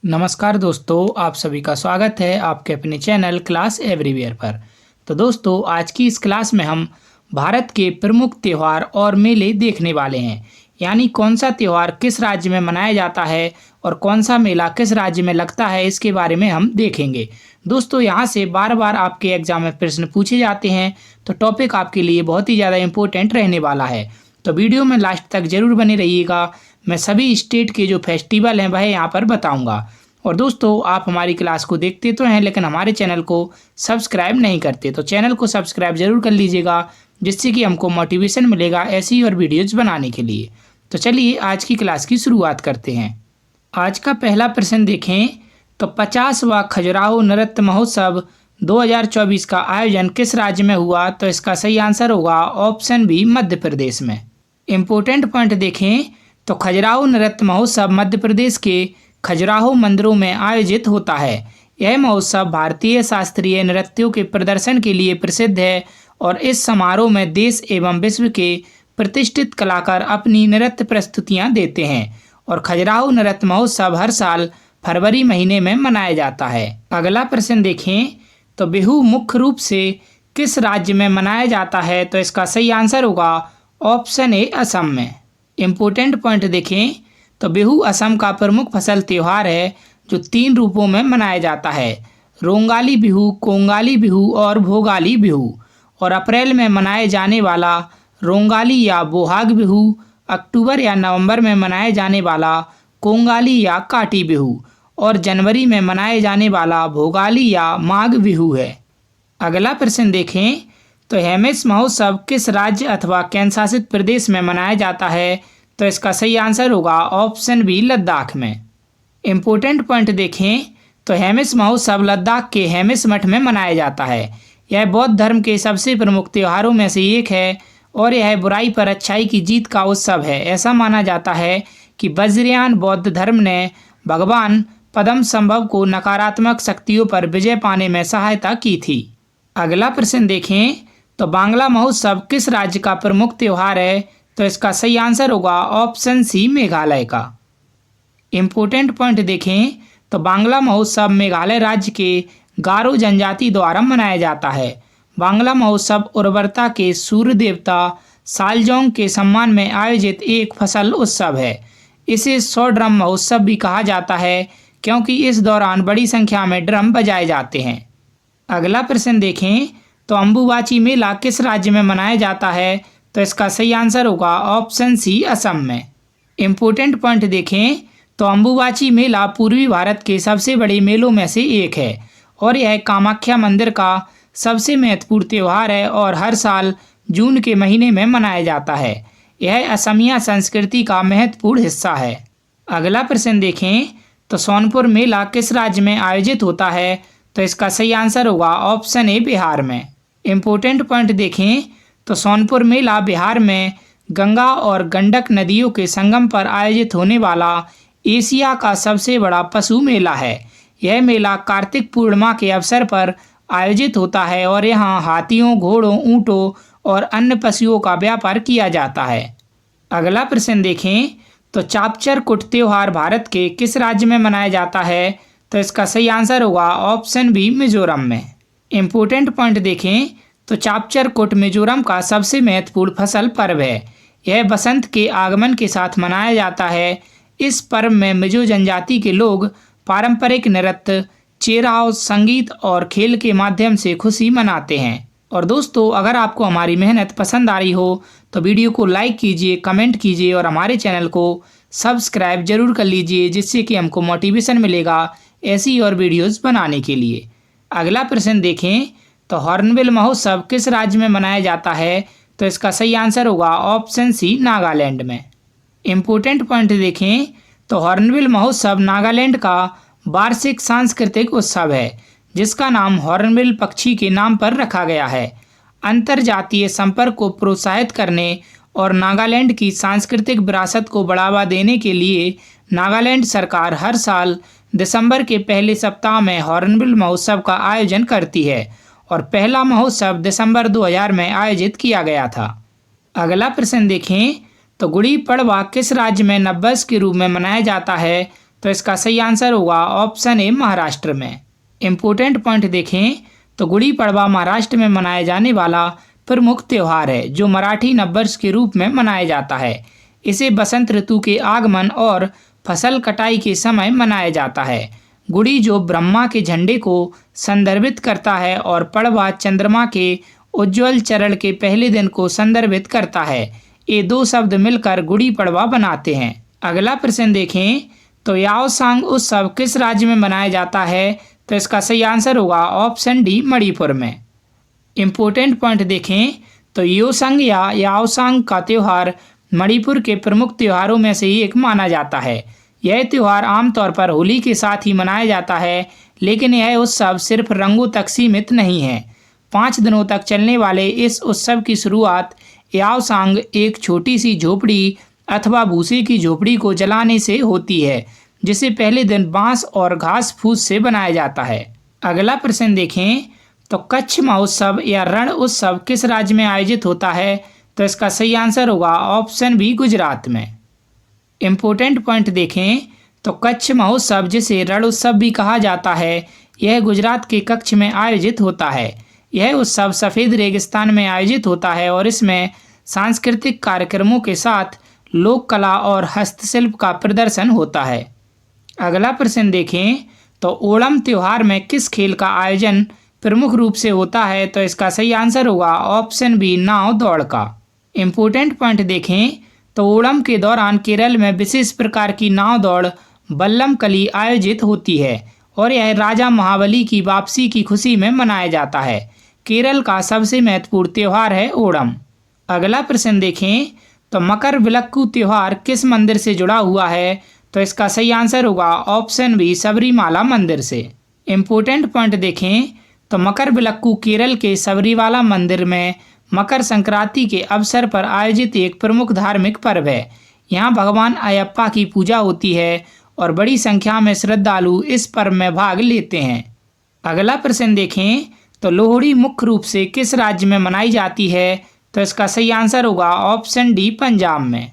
नमस्कार दोस्तों, आप सभी का स्वागत है आपके अपने चैनल क्लास एवरीवेयर पर। तो दोस्तों, आज की इस क्लास में हम भारत के प्रमुख त्यौहार और मेले देखने वाले हैं। यानी कौन सा त्यौहार किस राज्य में मनाया जाता है और कौन सा मेला किस राज्य में लगता है, इसके बारे में हम देखेंगे। दोस्तों, यहाँ से बार बार आपके एग्जाम में प्रश्न पूछे जाते हैं, तो टॉपिक आपके लिए बहुत ही ज़्यादा इम्पोर्टेंट रहने वाला है। तो वीडियो में लास्ट तक जरूर बने रहिएगा। मैं सभी स्टेट के जो फेस्टिवल हैं वह यहाँ पर बताऊंगा। और दोस्तों, आप हमारी क्लास को देखते तो हैं लेकिन हमारे चैनल को सब्सक्राइब नहीं करते, तो चैनल को सब्सक्राइब जरूर कर लीजिएगा, जिससे कि हमको मोटिवेशन मिलेगा ऐसी और वीडियोज़ बनाने के लिए। तो चलिए आज की क्लास की शुरुआत करते हैं। आज का पहला प्रश्न देखें तो 50वां खजुराहो नृत्य महोत्सव 2024 का आयोजन किस राज्य में हुआ? तो इसका सही आंसर होगा ऑप्शन बी, मध्य प्रदेश में। इम्पोर्टेंट पॉइंट देखें तो खजुराहो नृत्य महोत्सव मध्य प्रदेश के खजुराहो मंदिरों में आयोजित होता है। यह महोत्सव भारतीय शास्त्रीय नृत्यों के प्रदर्शन के लिए प्रसिद्ध है और इस समारोह में देश एवं विश्व के प्रतिष्ठित कलाकार अपनी नृत्य प्रस्तुतियां देते हैं। और खजुराहो नृत्य महोत्सव हर साल फरवरी महीने में मनाया जाता है। अगला प्रश्न देखें तो बिहू मुख्य रूप से किस राज्य में मनाया जाता है? तो इसका सही आंसर होगा ऑप्शन ए, असम में। इम्पोर्टेंट पॉइंट देखें तो बिहू असम का प्रमुख फसल त्यौहार है जो 3 रूपों में मनाया जाता है, रोंगाली बिहू, कोंगाली बिहू और भोगाली बिहू। और अप्रैल में मनाए जाने वाला रोंगाली या बोहाग बिहू, अक्टूबर या नवंबर में मनाए जाने वाला कोंगाली या काटी बिहू और जनवरी में मनाए जाने वाला भोगाली या माघ बिहू है। अगला प्रश्न देखें तो हेमिस महोत्सव किस राज्य अथवा केंद्र शासित प्रदेश में मनाया जाता है? तो इसका सही आंसर होगा ऑप्शन बी, लद्दाख में। इम्पोर्टेंट पॉइंट देखें तो हेमिस महोत्सव लद्दाख के हेमिस मठ में मनाया जाता है। यह बौद्ध धर्म के सबसे प्रमुख त्योहारों में से एक है और यह बुराई पर अच्छाई की जीत का उत्सव है। ऐसा माना जाता है कि वज्रयान बौद्ध धर्म ने भगवान पद्मसंभव को नकारात्मक शक्तियों पर विजय पाने में सहायता की थी। अगला प्रश्न देखें तो बांग्ला महोत्सव किस राज्य का प्रमुख त्यौहार है? तो इसका सही आंसर होगा ऑप्शन सी, मेघालय का। इम्पोर्टेंट पॉइंट देखें तो बांग्ला महोत्सव मेघालय राज्य के गारो जनजाति द्वारा मनाया जाता है। बांग्ला महोत्सव उर्वरता के सूर्य देवता सालजोंग के सम्मान में आयोजित एक फसल उत्सव है। इसे 100 ड्रम महोत्सव भी कहा जाता है क्योंकि इस दौरान बड़ी संख्या में ड्रम बजाए जाते हैं। अगला प्रश्न देखें तो अम्बुबाची मेला किस राज्य में मनाया जाता है? तो इसका सही आंसर होगा ऑप्शन सी, असम में। इम्पोर्टेंट पॉइंट देखें तो अम्बुबाची मेला पूर्वी भारत के सबसे बड़े मेलों में से एक है और यह कामाख्या मंदिर का सबसे महत्वपूर्ण त्यौहार है और हर साल जून के महीने में मनाया जाता है। यह असमिया संस्कृति का महत्वपूर्ण हिस्सा है। अगला प्रश्न देखें तो सोनपुर मेला किस राज्य में आयोजित होता है? तो इसका सही आंसर होगा ऑप्शन ए, बिहार में। इम्पोर्टेंट पॉइंट देखें तो सोनपुर मेला बिहार में गंगा और गंडक नदियों के संगम पर आयोजित होने वाला एशिया का सबसे बड़ा पशु मेला है। यह मेला कार्तिक पूर्णिमा के अवसर पर आयोजित होता है और यहाँ हाथियों, घोड़ों, ऊँटों और अन्य पशुओं का व्यापार किया जाता है। अगला प्रश्न देखें तो चापचर कुट त्योहार भारत के किस राज्य में मनाया जाता है? तो इसका सही आंसर होगा ऑप्शन बी, मिजोरम में। इम्पोर्टेंट पॉइंट देखें तो चापचर कुट मिजोरम का सबसे महत्वपूर्ण फसल पर्व है। यह बसंत के आगमन के साथ मनाया जाता है। इस पर्व में मिजो जनजाति के लोग पारंपरिक नृत्य, चेराव, संगीत और खेल के माध्यम से खुशी मनाते हैं। और दोस्तों, अगर आपको हमारी मेहनत पसंद आ रही हो तो वीडियो को लाइक कीजिए, कमेंट कीजिए और हमारे चैनल को सब्सक्राइब जरूर कर लीजिए, जिससे कि हमको मोटिवेशन मिलेगा ऐसी और वीडियोस बनाने के लिए। अगला प्रश्न देखें तो हॉर्नबिल महोत्सव किस राज्य में मनाया जाता है? तो इसका सही आंसर होगा ऑप्शन सी, नागालैंड में। इम्पोर्टेंट पॉइंट देखें तो हॉर्नबिल महोत्सव नागालैंड का वार्षिक सांस्कृतिक उत्सव है जिसका नाम हॉर्नबिल पक्षी के नाम पर रखा गया है। अंतर्जातीय संपर्क को प्रोत्साहित करने और नागालैंड की सांस्कृतिक विरासत को बढ़ावा देने के लिए नागालैंड सरकार हर साल दिसंबर के पहले सप्ताह में हॉर्नबिल महोत्सव का आयोजन करती है और पहला महोत्सव दिसंबर 2000 में आयोजित किया गया था। अगला प्रश्न देखें तो गुड़ी पड़वा किस राज्य में नववर्ष के रूप में मनाया जाता है? तो इसका सही आंसर होगा ऑप्शन ए महाराष्ट्र में। इम्पोर्टेंट पॉइंट देखें तो गुड़ी पड़वा महाराष्ट्र में मनाया जाने वाला प्रमुख त्यौहार है जो मराठी नववर्ष के रूप में मनाया जाता है। इसे बसंत ऋतु के आगमन और फसल कटाई के समय मनाया जाता है। गुड़ी जो ब्रह्मा के झंडे को संदर्भित करता है और पड़वा चंद्रमा के उज्ज्वल चरण के पहले दिन को संदर्भित करता है। ये दो शब्द मिलकर गुड़ी पड़वा बनाते हैं। अगला प्रश्न देखें तो याओसांग उत्सव किस राज्य में मनाया जाता है? तो इसका सही आंसर होगा ऑप्शन डी मणिपुर में। इम्पोर्टेंट पॉइंट देखें तो योसंग या याओसांग का त्यौहार मणिपुर के प्रमुख त्योहारों में से एक माना जाता है। यह त्यौहार आमतौर पर होली के साथ ही मनाया जाता है, लेकिन यह उत्सव सिर्फ रंगों तक सीमित नहीं है। 5 दिनों तक चलने वाले इस उत्सव की शुरुआत याओसांग एक छोटी सी झोपड़ी अथवा भूसे की झोपड़ी को जलाने से होती है, जिसे पहले दिन बांस और घास फूस से बनाया जाता है। अगला प्रश्न देखें तो कच्छ महोत्सव या रण उत्सव किस राज्य में आयोजित होता है? तो इसका सही आंसर होगा ऑप्शन बी गुजरात में। इम्पोर्टेंट पॉइंट देखें तो कच्छ महोत्सव, जिसे रण उत्सव भी कहा जाता है, यह गुजरात के कच्छ में आयोजित होता है। यह उत्सव सफ़ेद रेगिस्तान में आयोजित होता है और इसमें सांस्कृतिक कार्यक्रमों के साथ लोक कला और हस्तशिल्प का प्रदर्शन होता है। अगला प्रश्न देखें तो ओणम त्योहार में किस खेल का आयोजन प्रमुख रूप से होता है? तो इसका सही आंसर होगा ऑप्शन बी नाव दौड़ का। इम्पोर्टेंट पॉइंट देखें तो ओणम के दौरान केरल में विशेष प्रकार की नाव दौड़ बल्लम कली आयोजित होती है और यह राजा महाबली की वापसी की खुशी में मनाया जाता है। केरल का सबसे महत्वपूर्ण त्यौहार है ओणम। अगला प्रश्न देखें तो मकर विलक्कू त्यौहार किस मंदिर से जुड़ा हुआ है? तो इसका सही आंसर होगा ऑप्शन बी सबरीमाला मंदिर से। इम्पोर्टेंट पॉइंट देखें तो मकर विलक्कू केरल के सबरीमाला मंदिर में मकर संक्रांति के अवसर पर आयोजित एक प्रमुख धार्मिक पर्व है। यहाँ भगवान अयप्पा की पूजा होती है और बड़ी संख्या में श्रद्धालु इस पर्व में भाग लेते हैं। अगला प्रश्न देखें तो लोहड़ी मुख्य रूप से किस राज्य में मनाई जाती है? तो इसका सही आंसर होगा ऑप्शन डी पंजाब में।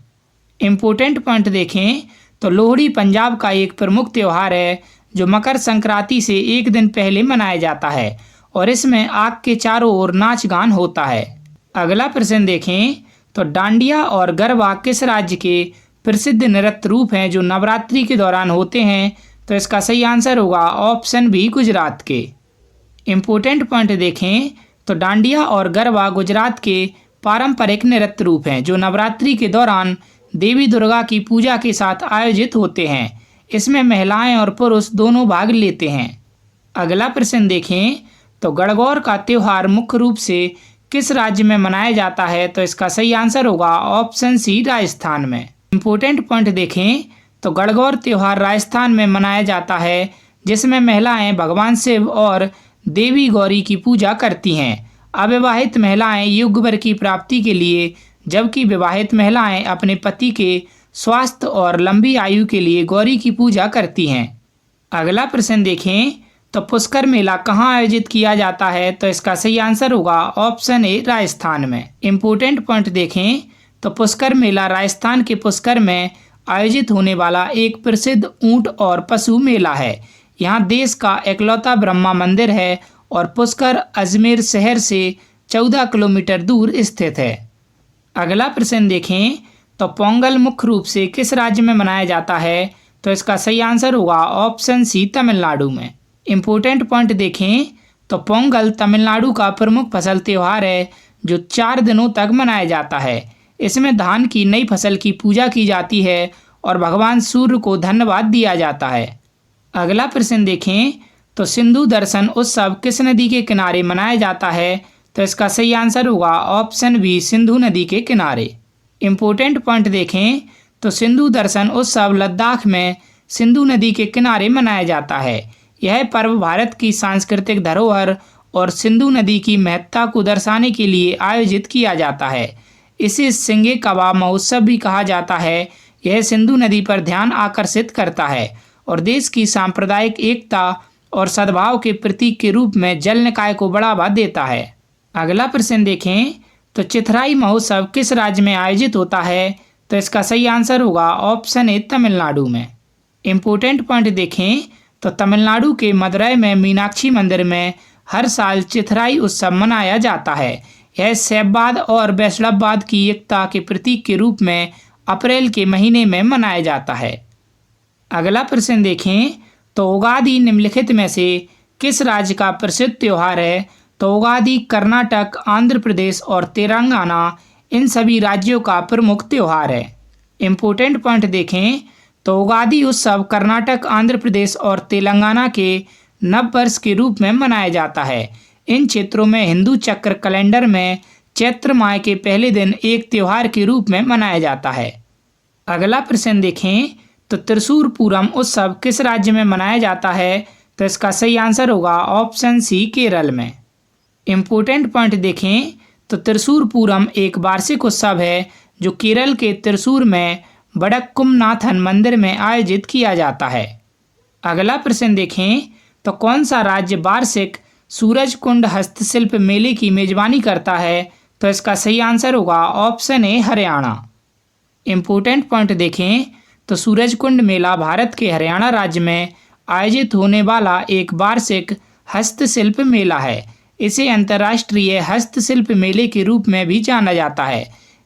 इम्पोर्टेंट पॉइंट देखें तो लोहड़ी पंजाब का एक प्रमुख त्यौहार है जो मकर संक्रांति से एक दिन पहले मनाया जाता है और इसमें आग के चारों ओर नाच गान होता है। अगला प्रश्न देखें तो डांडिया और गरबा किस राज्य के प्रसिद्ध नृत्य रूप हैं जो नवरात्रि के दौरान होते हैं? तो इसका सही आंसर होगा ऑप्शन बी गुजरात के। इम्पोर्टेंट पॉइंट देखें तो डांडिया और गरबा गुजरात के पारंपरिक नृत्य रूप हैं जो नवरात्रि के दौरान देवी दुर्गा की पूजा के साथ आयोजित होते हैं। इसमें महिलाएं और पुरुष दोनों भाग लेते हैं। अगला प्रश्न देखें तो गणगौर का त्यौहार मुख्य रूप से किस राज्य में मनाया जाता है? तो इसका सही आंसर होगा ऑप्शन सी राजस्थान में। इम्पोर्टेंट पॉइंट देखें तो गणगौर त्यौहार राजस्थान में मनाया जाता है, जिसमें महिलाएं भगवान शिव और देवी गौरी की पूजा करती हैं। अविवाहित महिलाएं युग भर की प्राप्ति के लिए, जबकि विवाहित महिलाएं अपने पति के स्वास्थ्य और लंबी आयु के लिए गौरी की पूजा करती हैं। अगला प्रश्न देखें तो पुष्कर मेला कहाँ आयोजित किया जाता है? तो इसका सही आंसर होगा ऑप्शन ए राजस्थान में। इम्पोर्टेंट पॉइंट देखें तो पुष्कर मेला राजस्थान के पुष्कर में आयोजित होने वाला एक प्रसिद्ध ऊंट और पशु मेला है। यहाँ देश का एकलौता ब्रह्मा मंदिर है और पुष्कर अजमेर शहर से 14 किलोमीटर दूर स्थित है। अगला प्रश्न देखें तो पोंगल मुख्य रूप से किस राज्य में मनाया जाता है? तो इसका सही आंसर होगा ऑप्शन सी तमिलनाडु में। इम्पोर्टेंट पॉइंट देखें तो पोंगल तमिलनाडु का प्रमुख फसल त्यौहार है जो 4 दिनों तक मनाया जाता है। इसमें धान की नई फसल की पूजा की जाती है और भगवान सूर्य को धन्यवाद दिया जाता है। अगला प्रश्न देखें तो सिंधु दर्शन उत्सव किस नदी के किनारे मनाया जाता है? तो इसका सही आंसर होगा ऑप्शन बी सिंधु नदी के किनारे। इम्पोर्टेंट पॉइंट देखें तो सिंधु दर्शन उत्सव लद्दाख में सिंधु नदी के किनारे मनाया जाता है। यह पर्व भारत की सांस्कृतिक धरोहर और सिंधु नदी की महत्ता को दर्शाने के लिए आयोजित किया जाता है। इसे सिंगे कबाब महोत्सव भी कहा जाता है। यह सिंधु नदी पर ध्यान आकर्षित करता है और देश की सांप्रदायिक एकता और सद्भाव के प्रतीक के रूप में जल निकाय को बढ़ावा देता है। अगला प्रश्न देखें तो चिथराई महोत्सव किस राज्य में आयोजित होता है? तो इसका सही आंसर होगा ऑप्शन ए तमिलनाडु में। इम्पोर्टेंट पॉइंट देखें तो तमिलनाडु के मदुरई में मीनाक्षी मंदिर में हर साल चिथिराई उत्सव मनाया जाता है। यह शैववाद और वैष्णववाद की एकता के प्रतीक के रूप में अप्रैल के महीने में मनाया जाता है। अगला प्रश्न देखें तो उगादि निम्नलिखित में से किस राज्य का प्रसिद्ध त्योहार है? तो उगादि कर्नाटक, आंध्र प्रदेश और तेलंगाना इन सभी राज्यों का प्रमुख त्योहार है। इम्पोर्टेंट पॉइंट देखें तो उगादि उत्सव कर्नाटक, आंध्र प्रदेश और तेलंगाना के नव वर्ष के रूप में मनाया जाता है। इन क्षेत्रों में हिंदू चक्र कैलेंडर में चैत्र माह के पहले दिन एक त्योहार के रूप में मनाया जाता है। अगला प्रश्न देखें तो त्रिशूर पूरम उत्सव किस राज्य में मनाया जाता है? तो इसका सही आंसर होगा ऑप्शन सी, केरल में। इम्पोर्टेंट पॉइंट देखें तो त्रिशूर पूरम एक वार्षिक उत्सव है जो केरल के त्रिशूर में वडक्कुमनाथन मंदिर में आयोजित किया जाता है। अगला प्रश्न देखें तो कौन सा राज्य वार्षिक सूरजकुंड हस्तशिल्प मेले की मेजबानी करता है? तो इसका सही आंसर होगा option A, Haryana. Important point देखें तो सूरजकुंड मेला भारत के हरियाणा राज्य में आयोजित होने वाला एक वार्षिक हस्तशिल्प मेला है। इसे अंतर्राष्ट्रीय हस्तशिल्प मेले के रूप में भी जाना जाता है।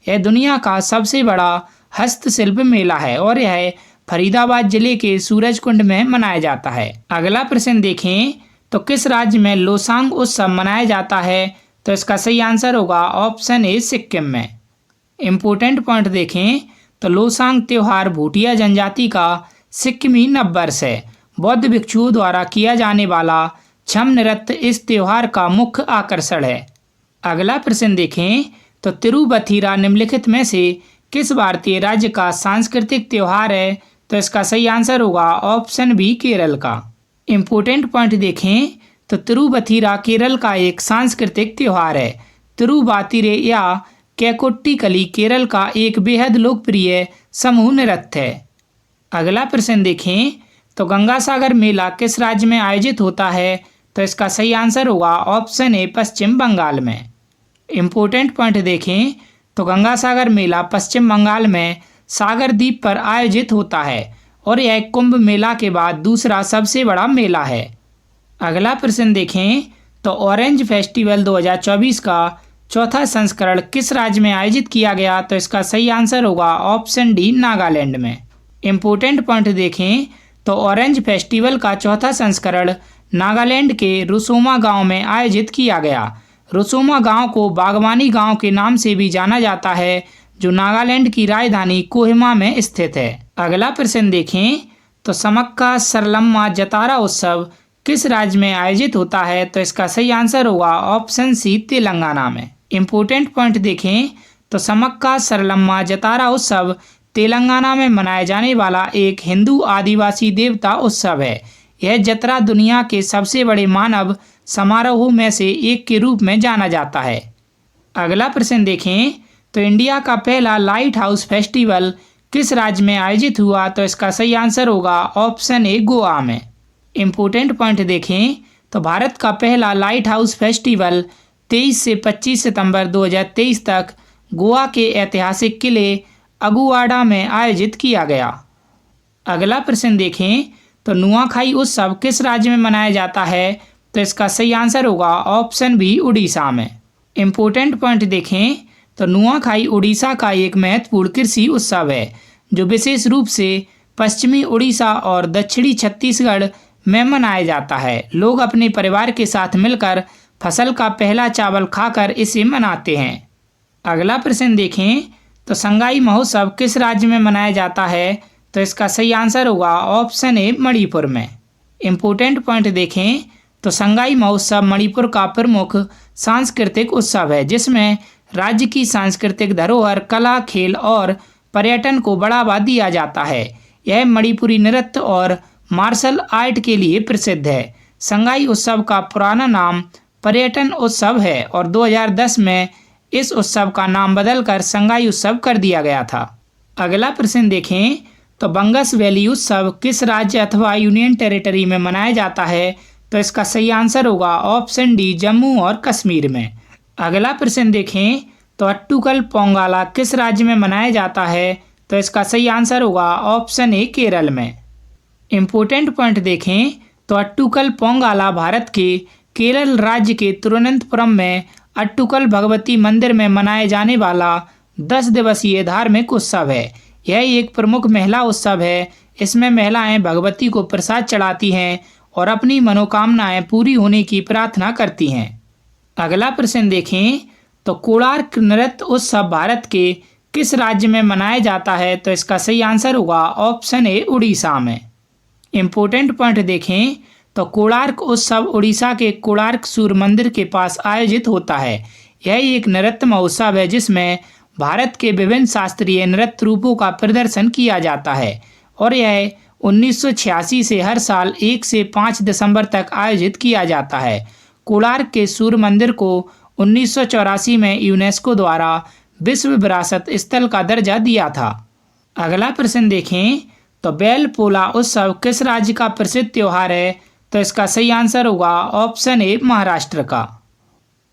यह दुनिया का सबसे बड़ा हस्तशिल्प मेला है और यह फरीदाबाद जिले के सूरजकुंड में मनाया जाता है। अगला प्रश्न देखें तो किस राज्य में लोसांग उत्सव मनाया जाता है? तो इसका सही आंसर होगा ऑप्शन ए, सिक्किम में। इम्पोर्टेंट पॉइंट देखें तो लोसांग त्योहार भूटिया जनजाति का सिक्किमी नववर्ष है। बौद्ध भिक्षुओं द्वारा किया जाने वाला छम नृत्य इस त्योहार का मुख्य आकर्षण है। अगला प्रश्न देखें तो तिरुवथिरा निम्नलिखित में से किस भारतीय राज्य का सांस्कृतिक त्योहार है? तो इसका सही आंसर होगा ऑप्शन बी, केरल का। इम्पोर्टेंट पॉइंट देखें तो तिरुवथिरा केरल का एक सांस्कृतिक त्योहार है। तिरुवातिरे या कैकोट्टिकली केरल का एक बेहद लोकप्रिय समूह नृत्य है। अगला प्रश्न देखें तो गंगासागर मेला किस राज्य में आयोजित होता है? तो इसका सही आंसर होगा ऑप्शन ए, पश्चिम बंगाल में। इम्पोर्टेंट पॉइंट देखें तो गंगासागर मेला पश्चिम बंगाल में सागर द्वीप पर आयोजित होता है और यह कुंभ मेला के बाद दूसरा सबसे बड़ा मेला है। अगला प्रश्न देखें तो ऑरेंज फेस्टिवल 2024 का चौथा संस्करण किस राज्य में आयोजित किया गया? तो इसका सही आंसर होगा ऑप्शन डी, नागालैंड में। इम्पोर्टेंट पॉइंट देखें तो ऑरेंज फेस्टिवल का चौथा संस्करण नागालैंड के रुसोमा गांव में आयोजित किया गया। रुसोमा गांव को बागवानी गांव के नाम से भी जाना जाता है जो नागालैंड की राजधानी कोहिमा में स्थित है। अगला प्रश्न देखें तो समक्का सरलम्मा जतारा उत्सव किस राज्य में आयोजित होता है? तो इसका सही आंसर होगा ऑप्शन सी, तेलंगाना में। इम्पोर्टेंट पॉइंट देखें तो समक्का सरलम्मा जतारा उत्सव तेलंगाना में मनाया जाने वाला एक हिंदू आदिवासी देवता उत्सव है। यह जतरा दुनिया के सबसे बड़े मानव समारोह में से एक के रूप में जाना जाता है। अगला प्रश्न देखें तो इंडिया का पहला लाइट हाउस फेस्टिवल किस राज्य में आयोजित हुआ? तो इसका सही आंसर होगा ऑप्शन ए, गोवा में। इम्पोर्टेंट पॉइंट देखें तो भारत का पहला लाइट हाउस फेस्टिवल 23 से 25 सितंबर 2023 तक गोवा के ऐतिहासिक किले अगुवाडा में आयोजित किया गया। अगला प्रश्न देखें तो नुआखाई उत्सव किस राज्य में मनाया जाता है? तो इसका सही आंसर होगा ऑप्शन बी, उड़ीसा में। इम्पोर्टेंट पॉइंट देखें तो नुआखाई उड़ीसा का एक महत्वपूर्ण कृषि उत्सव है जो विशेष रूप से पश्चिमी उड़ीसा और दक्षिणी छत्तीसगढ़ में मनाया जाता है। लोग अपने परिवार के साथ मिलकर फसल का पहला चावल खाकर इसे मनाते हैं। अगला प्रश्न देखें तो संगाई महोत्सव किस राज्य में मनाया जाता है? तो इसका सही आंसर होगा ऑप्शन ए, मणिपुर में। इम्पोर्टेंट पॉइंट देखें तो संगाई महोत्सव मणिपुर का प्रमुख सांस्कृतिक उत्सव है जिसमें राज्य की सांस्कृतिक धरोहर, कला, खेल और पर्यटन को बढ़ावा दिया जाता है। यह मणिपुरी नृत्य और मार्शल आर्ट के लिए प्रसिद्ध है। संगाई उत्सव का पुराना नाम पर्यटन उत्सव है और 2010 में इस उत्सव का नाम बदलकर संगाई उत्सव कर दिया गया था। अगला प्रश्न देखें तो बंगस वैली उत्सव किस राज्य अथवा यूनियन टेरिटरी में मनाया जाता है? तो इसका सही आंसर होगा ऑप्शन डी, जम्मू और कश्मीर में। अगला प्रश्न देखें तो अट्टुकल पोंगाला किस राज्य में मनाया जाता है? तो इसका सही आंसर होगा ऑप्शन ए, केरल में। इम्पोर्टेंट पॉइंट देखें तो अट्टुकल पोंगाला भारत के केरल राज्य के तिरुवनंतपुरम में अट्टुकल भगवती मंदिर में मनाए जाने वाला 10 दिवसीय धार्मिक उत्सव है। यह एक प्रमुख महिला उत्सव है। इसमें महिलाएं भगवती को प्रसाद चढ़ाती हैं और अपनी मनोकामनाएं पूरी होने की प्रार्थना करती हैं। अगला प्रश्न देखें तो कोणार्क नृत्य उत्सव भारत के किस राज्य में मनाया जाता है? तो इसका सही आंसर होगा ऑप्शन ए उड़ीसा में। इम्पोर्टेंट पॉइंट देखें तो कोणार्क उत्सव उड़ीसा के कोणार्क सूर्य मंदिर के पास आयोजित होता है। यह एक नृत्य महोत्सव है जिसमें भारत के विभिन्न शास्त्रीय नृत्य रूपों का प्रदर्शन किया जाता है और यह 1986 से हर साल 1 से 5 दिसंबर तक आयोजित किया जाता है। कोणार्क के सूर्य मंदिर को 1984 में यूनेस्को द्वारा विश्व विरासत स्थल का दर्जा दिया था। अगला प्रश्न देखें तो बेल पोला उत्सव किस राज्य का प्रसिद्ध त्योहार है? तो इसका सही आंसर होगा ऑप्शन ए महाराष्ट्र का।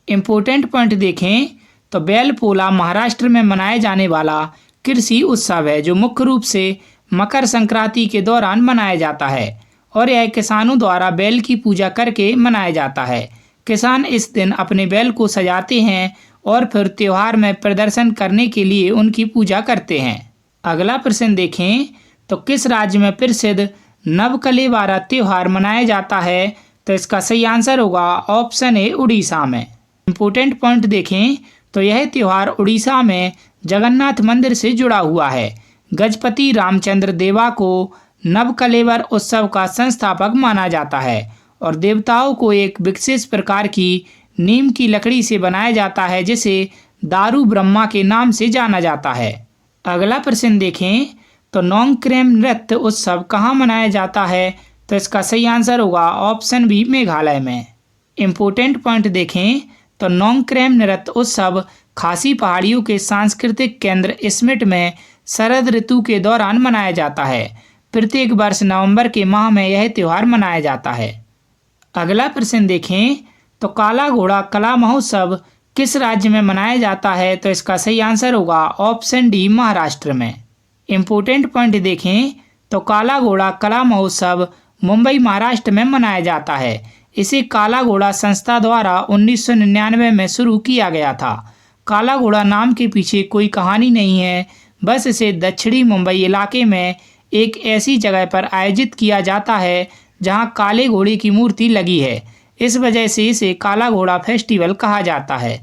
इम्पोर्टेंट पॉइंट देखें तो बेल पोला महाराष्ट्र में मनाए जाने वाला कृषि उत्सव है जो मुख्य रूप से मकर संक्रांति के दौरान मनाया जाता है और यह किसानों द्वारा बैल की पूजा करके मनाया जाता है। किसान इस दिन अपने बैल को सजाते हैं और फिर त्योहार में प्रदर्शन करने के लिए उनकी पूजा करते हैं। अगला प्रश्न देखें तो किस राज्य में प्रसिद्ध नवकलेवारा त्योहार मनाया जाता है? तो इसका सही आंसर होगा ऑप्शन ए उड़ीसा में। इम्पोर्टेंट पॉइंट देखें तो यह त्योहार उड़ीसा में जगन्नाथ मंदिर से जुड़ा हुआ है। गजपति रामचंद्र देवा को नवकलेवर उत्सव का संस्थापक माना जाता है और देवताओं को एक विशेष प्रकार की नीम की लकड़ी से बनाया जाता है जिसे दारू ब्रह्मा के नाम से जाना जाता है। अगला प्रश्न देखें तो नोंगक्रेम नृत्य उत्सव कहाँ मनाया जाता है? तो इसका सही आंसर होगा ऑप्शन बी मेघालय में। इम्पोर्टेंट पॉइंट देखें तो नोंगक्रेम नृत्य उत्सव खासी पहाड़ियों के सांस्कृतिक केंद्र स्मिट में शरद ऋतु के दौरान मनाया जाता है। प्रत्येक वर्ष नवंबर के माह में यह त्यौहार मनाया जाता है। अगला प्रश्न देखें तो काला घोड़ा कला महोत्सव किस राज्य में मनाया जाता है? तो इसका सही आंसर होगा ऑप्शन डी महाराष्ट्र में। इम्पोर्टेंट पॉइंट देखें तो काला घोड़ा कला महोत्सव मुंबई महाराष्ट्र में मनाया जाता है। इसे काला घोड़ा संस्था द्वारा 1999 में शुरू किया गया था। काला घोड़ा नाम के पीछे कोई कहानी नहीं है, बस इसे दक्षिणी मुंबई इलाके में एक ऐसी जगह पर आयोजित किया जाता है जहां काले घोड़े की मूर्ति लगी है। इस वजह से इसे काला घोड़ा फेस्टिवल कहा जाता है।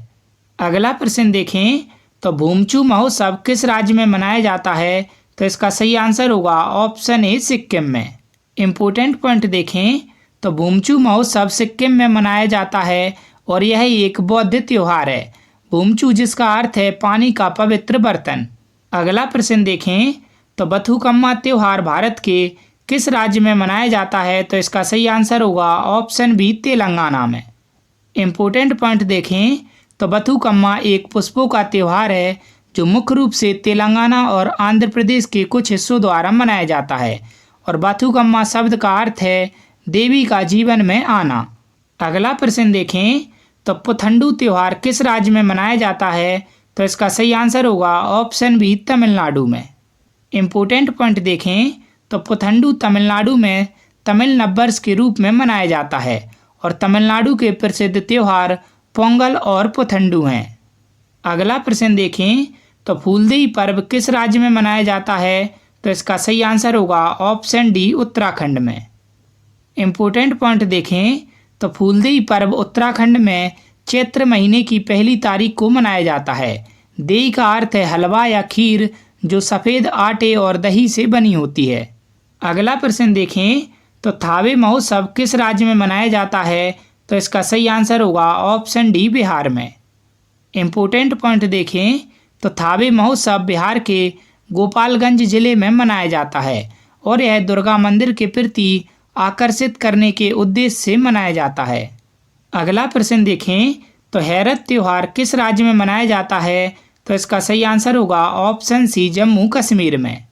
अगला प्रश्न देखें तो भूमचू महोत्सव किस राज्य में मनाया जाता है? तो इसका सही आंसर होगा ऑप्शन ए सिक्किम में। इम्पोर्टेंट पॉइंट देखें तो भूमचू महोत्सव सिक्किम में मनाया जाता है और यह एक बौद्ध त्योहार है। भूमचू जिसका अर्थ है पानी का पवित्र बर्तन। अगला प्रश्न देखें तो बथुकम्मा त्योहार भारत के किस राज्य में मनाया जाता है? तो इसका सही आंसर होगा ऑप्शन बी तेलंगाना में। इम्पोर्टेंट पॉइंट देखें तो बथुकम्मा एक पुष्पों का त्योहार है जो मुख्य रूप से तेलंगाना और आंध्र प्रदेश के कुछ हिस्सों द्वारा मनाया जाता है और बथुकम्मा शब्द का अर्थ है देवी का जीवन में आना। अगला प्रश्न देखें तो पुथंडू त्योहार किस राज्य में मनाया जाता है? तो इसका सही आंसर होगा ऑप्शन बी तमिलनाडु में। इम्पोर्टेंट पॉइंट देखें तो पुथंडू तमिलनाडु में तमिल नववर्ष के रूप में मनाया जाता है और तमिलनाडु के प्रसिद्ध त्योहार पोंगल और पुथंडू हैं। अगला प्रश्न देखें तो फूलदेई पर्व किस राज्य में मनाया जाता है? तो इसका सही आंसर होगा ऑप्शन डी उत्तराखंड में। इम्पोर्टेंट पॉइंट देखें तो फूलदेई पर्व उत्तराखंड में चैत्र महीने की पहली तारीख को मनाया जाता है। देई का अर्थ है हलवा या खीर जो सफ़ेद आटे और दही से बनी होती है। अगला प्रश्न देखें तो थावे महोत्सव किस राज्य में मनाया जाता है? तो इसका सही आंसर होगा ऑप्शन डी बिहार में। इम्पोर्टेंट पॉइंट देखें तो थावे महोत्सव बिहार के गोपालगंज जिले में मनाया जाता है और यह दुर्गा मंदिर के प्रति आकर्षित करने के उद्देश्य से मनाया जाता है। अगला प्रश्न देखें तो हैरत त्योहार किस राज्य में मनाया जाता है? तो इसका सही आंसर होगा ऑप्शन सी जम्मू कश्मीर में।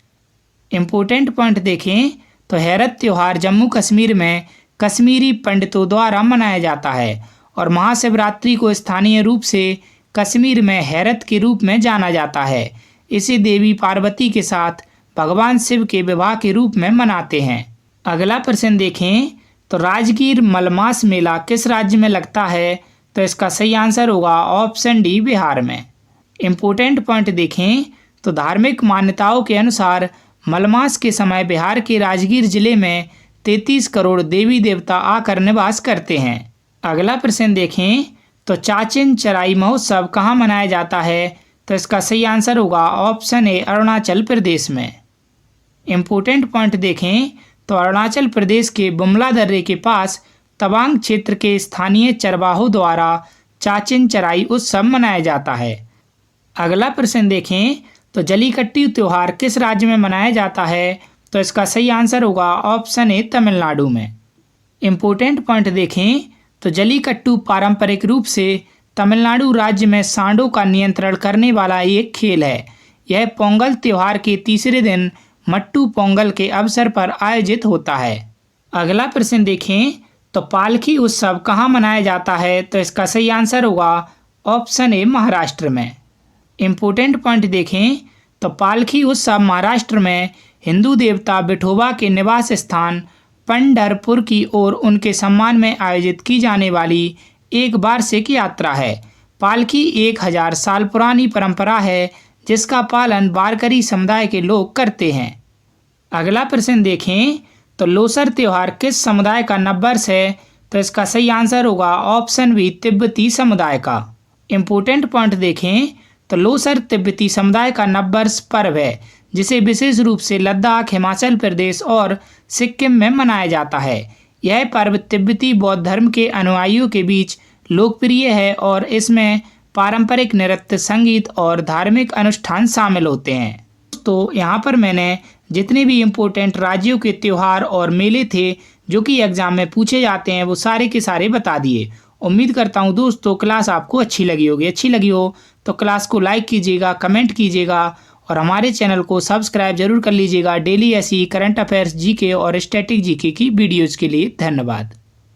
इम्पोर्टेंट पॉइंट देखें तो हैरत त्योहार जम्मू कश्मीर में कश्मीरी पंडितों द्वारा मनाया जाता है और महाशिवरात्रि को स्थानीय रूप से कश्मीर में हैरत के रूप में जाना जाता है। इसे देवी पार्वती के साथ भगवान शिव के विवाह के रूप में मनाते हैं। अगला प्रश्न देखें तो राजगीर मलमास मेला किस राज्य में लगता है? तो इसका सही आंसर होगा ऑप्शन डी, बिहार में। इम्पोर्टेंट पॉइंट देखें तो धार्मिक मान्यताओं के अनुसार मलमास के समय बिहार के राजगीर जिले में 33 करोड़ देवी देवता आकर निवास करते हैं। अगला प्रश्न देखें तो चाचिन चराई महोत्सव कहाँ मनाया जाता है? तो इसका सही आंसर होगा ऑप्शन ए, अरुणाचल प्रदेश में। इम्पोर्टेंट पॉइंट देखें तो अरुणाचल प्रदेश के बुमला दर्रे के पास तवांग क्षेत्र के स्थानीय चरवाहों द्वारा चाचिन चराई उत्सव मनाया जाता है। अगला प्रश्न देखें तो जलीकट्टू त्यौहार किस राज्य में मनाया जाता है? तो इसका सही आंसर होगा ऑप्शन ए, तमिलनाडु में। इम्पोर्टेंट पॉइंट देखें तो जलीकट्टू पारंपरिक रूप से तमिलनाडु राज्य में सांडों का नियंत्रण करने वाला एक खेल है। यह पोंगल त्यौहार के तीसरे दिन मट्टू पोंगल के अवसर पर आयोजित होता है। अगला प्रश्न देखें तो पालकी उत्सव कहाँ मनाया जाता है? तो इसका सही आंसर होगा ऑप्शन ए, महाराष्ट्र में। इम्पोर्टेंट पॉइंट देखें तो पालकी उत्सव महाराष्ट्र में हिंदू देवता विठोबा के निवास स्थान पंढरपुर की ओर उनके सम्मान में आयोजित की जाने वाली एक वार्षिक यात्रा है। पालकी 1000 साल पुरानी परंपरा है जिसका पालन वारकरी समुदाय के लोग करते हैं। अगला प्रश्न देखें तो लोसर त्योहार किस समुदाय का नववर्ष है? तो इसका सही आंसर होगा ऑप्शन बी, तिब्बती समुदाय का। इम्पोर्टेंट पॉइंट देखें तो लोसर तिब्बती समुदाय का नववर्ष पर्व है जिसे विशेष रूप से लद्दाख, हिमाचल प्रदेश और सिक्किम में मनाया जाता है। यह पर्व तिब्बती बौद्ध धर्म के अनुयायियों के बीच लोकप्रिय है और इसमें पारंपरिक नृत्य, संगीत और धार्मिक अनुष्ठान शामिल होते हैं। तो यहाँ पर मैंने जितने भी इम्पोर्टेंट राज्यों के त्यौहार और मेले थे जो कि एग्जाम में पूछे जाते हैं वो सारे के सारे बता दिए। उम्मीद करता हूँ दोस्तों क्लास आपको अच्छी लगी होगी। अच्छी लगी हो तो क्लास को लाइक कीजिएगा, कमेंट कीजिएगा और हमारे चैनल को सब्सक्राइब जरूर कर लीजिएगा डेली ऐसी करंट अफेयर्स, जीके और स्टैटिक जीके की वीडियोज़ के लिए। धन्यवाद।